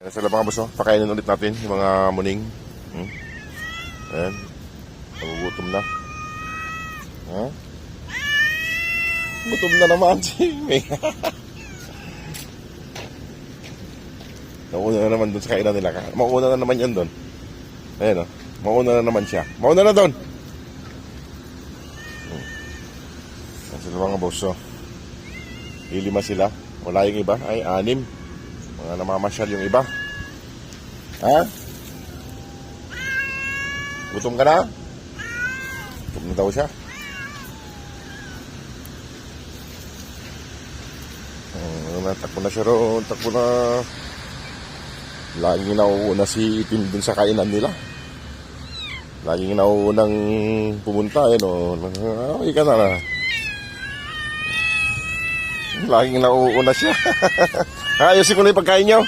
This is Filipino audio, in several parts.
Sa mga boss, pakainin ulit natin yung mga muning. Ayan. Nagugutom na. Gutom na naman si May. Nauna na naman dun sa kainan nila. Mauna na naman yan dun. Ayan o. Mauna na naman siya. Mauna na dun. Ayan sila mga boss. Lilima sila. Wala yung iba. Ay, 6. Mga namamasyal yung iba. Ha? Gutom ka na? Gutom na daw siya. Takbo na siya roon. Takbo na. Laging nauuna si Itim dun sa kainan nila. Laging nauunang pumunta. Ay ka na. Laging nauuna siya. Ayusin ko na yung pagkain niyo.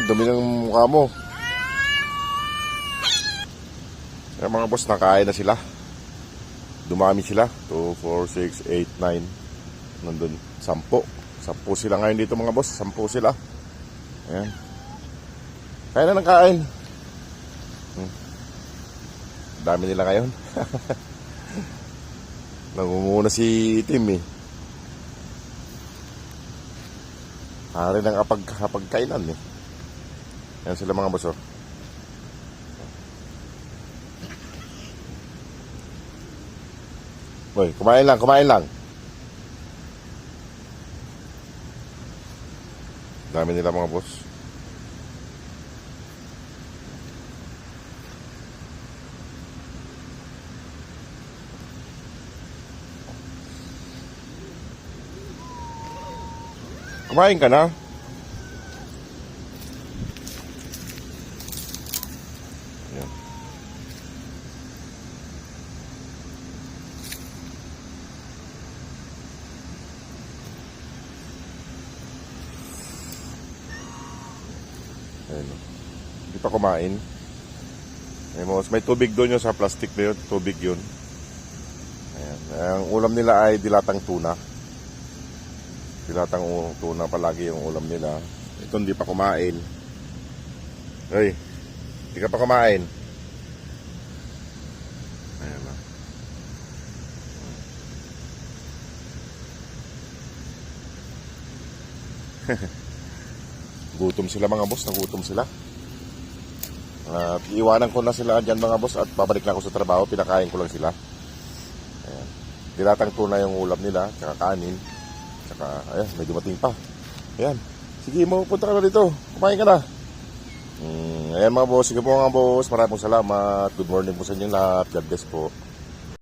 Dumi ng mukha mo. Yung mga boss, nakain na sila. Dumami sila. 2, 4, 6, 8, 9. Nandun, 10. 10 sila ngayon dito mga boss. 10 sila. Ayan. Kain na ng kain. Dami nila ngayon. Nangunguna si Itim eh. Hari ng kapagkainan eh. Yan sila mga boss. Boy, kumain lang, kumain lang. Dami nila mga boss. Kumain ka na? Ayan. Ayan. Hindi pa kumain. May tubig doon yun sa plastic na yun. Tubig yun. Ayan. Ang ulam nila ay dilatang tuna. Dilatang tuna palagi yung ulam nila. Ito hindi pa kumain. Hey, hindi ka pa kumain. Ayan na. Gutom sila mga boss. Nagutom sila. At iwanan ko na sila dyan mga boss. At babalik na ako sa trabaho. Pinakain ko lang sila. Ayan. Dilatang tuna yung ulam nila. Tsaka kanin. Saka, ayan, may dumating pa. Ayan. Sige, punta ka na dito. Kumain ka na. Ayan mga boss. Sige po mga boss. Maraming salamat. Good morning po sa inyo lahat. God bless po.